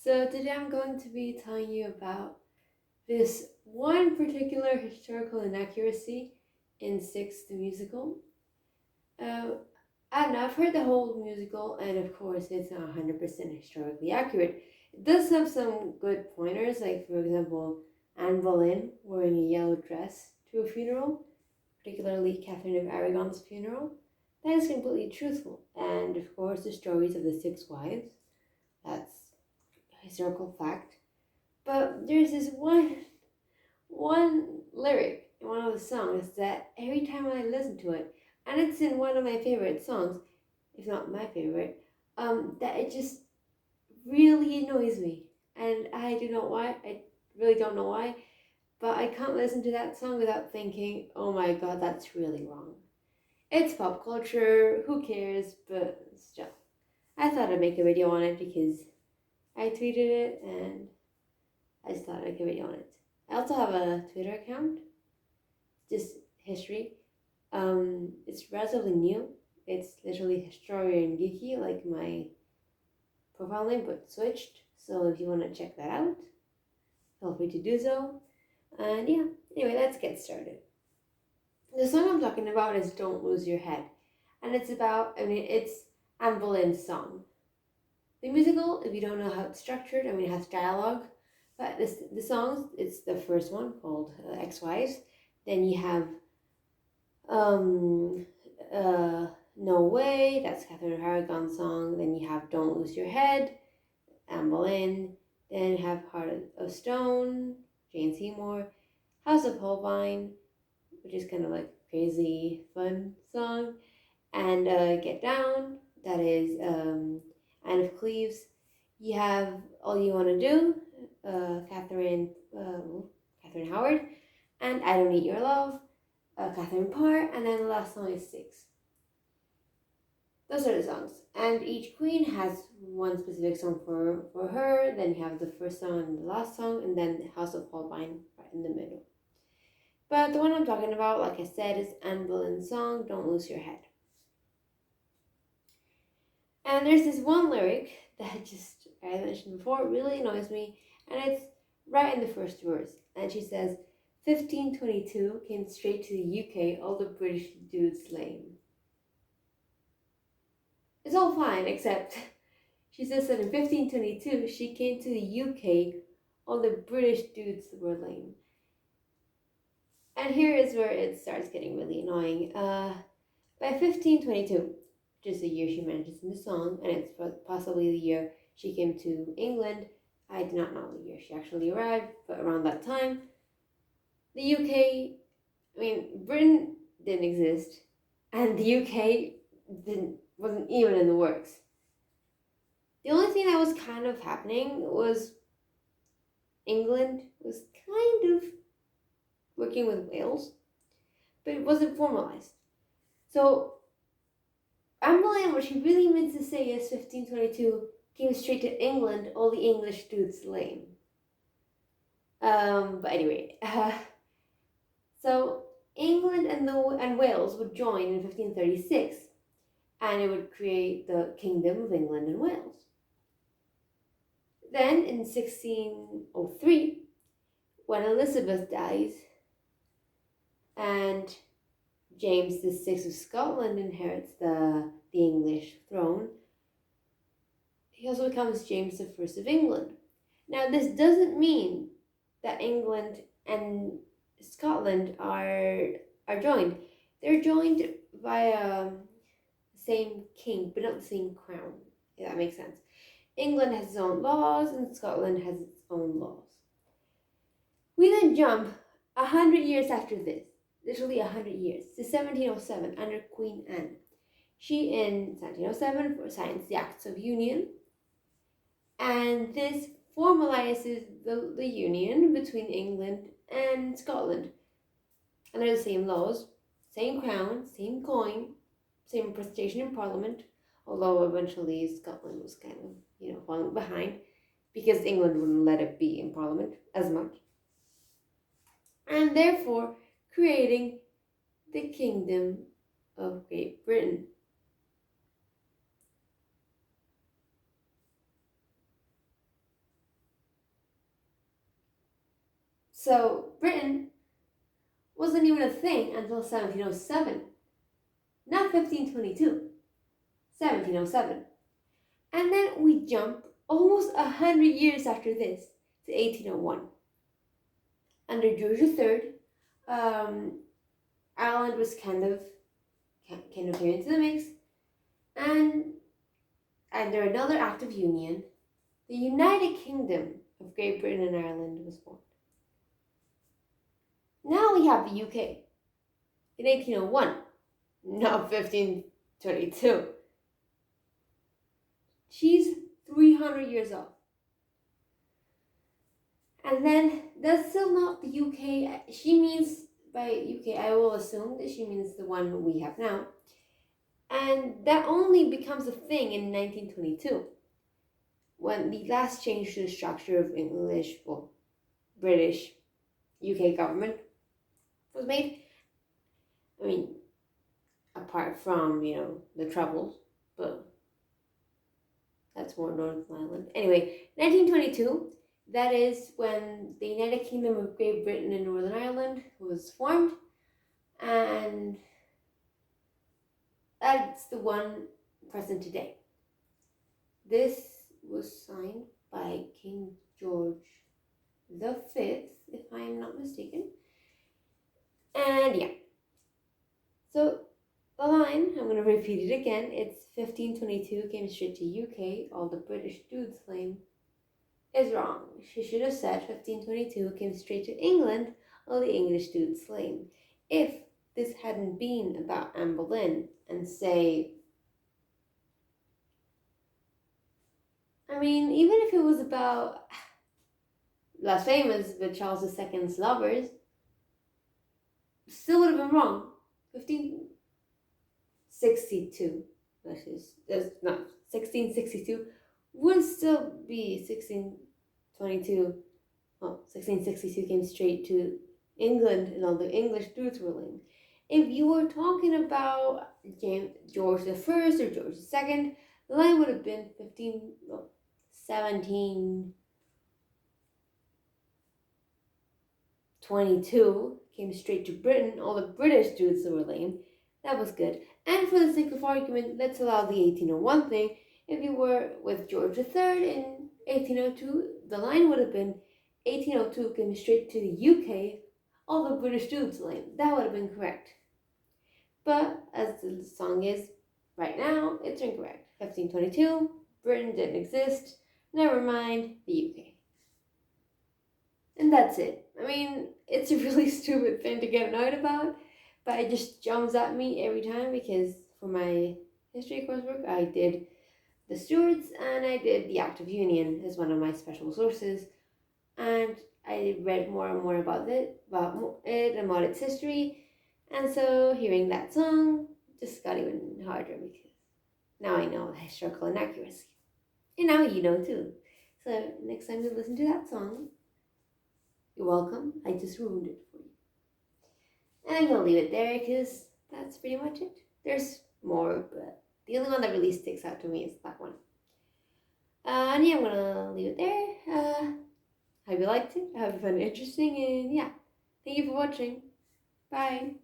So today I'm going to be telling you about this one particular historical inaccuracy in Six the musical. Uh, I don't know, I've heard the whole musical, and of course it's not 100% historically accurate. It does have some good pointers, like for example, Anne Boleyn wearing a yellow dress to a funeral, particularly Catherine of Aragon's funeral. That is completely truthful. And of course, the stories of the six wives, that's a historical fact. But there's this one lyric in one of the songs that every time I listen to it, and it's in one of my favorite songs, if not my favorite, that it just really annoys me. And I do not why. I really don't know why. But I can't listen to that song without thinking, oh my god, that's really wrong. It's pop culture, who cares? But still, I thought I'd make a video on it because I tweeted it and I just thought I'd make a video on it. I also have a Twitter account, just history. It's relatively new. It's literally historian geeky, like my profile name, but switched. So if you want to check that out, feel free to do so. And yeah, anyway, let's get started. The song I'm talking about is "Don't Lose Your Head," and it's Anne Boleyn's song. The musical, if you don't know how it's structured, it has dialogue. But the songs, it's the first one called Ex-Wives. Then you have um, No Way, that's Catherine of Aragon's song. Then you have Don't Lose Your Head, Anne Boleyn. Then you have Heart of Stone, Jane Seymour. House of Holbein, which is kind of like crazy fun song. And Get Down, that is Anne of Cleves. You have All You Want to Do, Catherine Howard, and I Don't Need Your Love, Catherine Parr, and then the last song is Six. Those are the songs, and each queen has one specific song for her. Then you have the first song and the last song, and then House of Holbein right in the middle. But the one I'm talking about, like I said, is Anne Boleyn's song, Don't Lose Your Head. And there's this one lyric that just, as I mentioned before, really annoys me, and it's right in the first verse. And she says, 1522 came straight to the UK, all the British dudes lame. It's all fine, except she says that in 1522 she came to the UK, all the British dudes were lame. And here is where it starts getting really annoying. By 1522, which is the year she mentions in the song, and it's possibly the year she came to England. I do not know the year she actually arrived, but around that time, the UK, Britain didn't exist, and the UK wasn't even in the works. The only thing that was kind of happening was England was kind of working with Wales, but it wasn't formalized. So Anne Boleyn, what she really meant to say is 1522 came straight to England, all the English dudes lame. But anyway, so England and Wales would join in 1536, and it would create the Kingdom of England and Wales. Then in 1603, when Elizabeth dies and James VI of Scotland inherits the English throne, he also becomes James I of England. Now, this doesn't mean that England and Scotland are joined. They're joined by the same king, but not the same crown, if that makes sense. England has its own laws, and Scotland has its own laws. We then jump 100 years after this, literally 100 years, to 1707 under Queen Anne. She, in 1707, signs the Acts of Union, and this formalizes the union between England and Scotland. And they're the same laws, same crown, same coin, same representation in Parliament, although eventually Scotland was kind of, falling behind because England wouldn't let it be in Parliament as much. And therefore creating the Kingdom of Great Britain. So Britain wasn't even a thing until 1707, not 1522, 1707. And then we jump almost 100 years after this to 1801. Under George III, Ireland was kind of came into the mix, and under another act of union, the United Kingdom of Great Britain and Ireland was formed. Now we have the UK in 1801, not 1522. She's 300 years old. And then that's still not the UK. She means, by UK, I will assume that she means the one we have now. And that only becomes a thing in 1922, when the last change to the structure of English, well, British, UK government was made. I mean, apart from, the Troubles, but that's more Northern Ireland. Anyway, 1922, that is when the United Kingdom of Great Britain and Northern Ireland was formed, and that's the one present today. This was signed by King George V, if I'm not mistaken. And yeah. So the line, I'm going to repeat it again. It's 1522 came straight to UK. All the British dudes claim is wrong. She should have said 1522 came straight to England. All the English dudes claim. If this hadn't been about Anne Boleyn and say, even if it was about less famous, but Charles II's lovers, still would have been wrong. 1562, that's not 1662, would still be 1622. Well, 1662 came straight to England, and all the English dudes were lame. If you were talking about George the First or George II, the line would have been 1722 came straight to Britain. All the British dudes were lame. That was good. And for the sake of argument, let's allow the 1801 thing. If you were with George III in 1802, the line would have been 1802 came straight to the UK. All the British dudes lame. That would have been correct. But as the song is right now, it's incorrect. 1522, Britain didn't exist. Never mind, the UK. And that's it. It's a really stupid thing to get annoyed about, but it just jumps at me every time because for my history coursework, I did the Stuarts and I did the Act of Union as one of my special sources. And I read more and more about it and about its history. And so hearing that song just got even harder because now I know the historical inaccuracy. And now you know too. So next time you listen to that song, you're welcome. I just ruined it for you. And I'm going to leave it there because that's pretty much it. There's more, but the only one that really sticks out to me is that one. And yeah, I'm going to leave it there. Hope you liked it. I hope you found it interesting. And yeah, thank you for watching. Bye.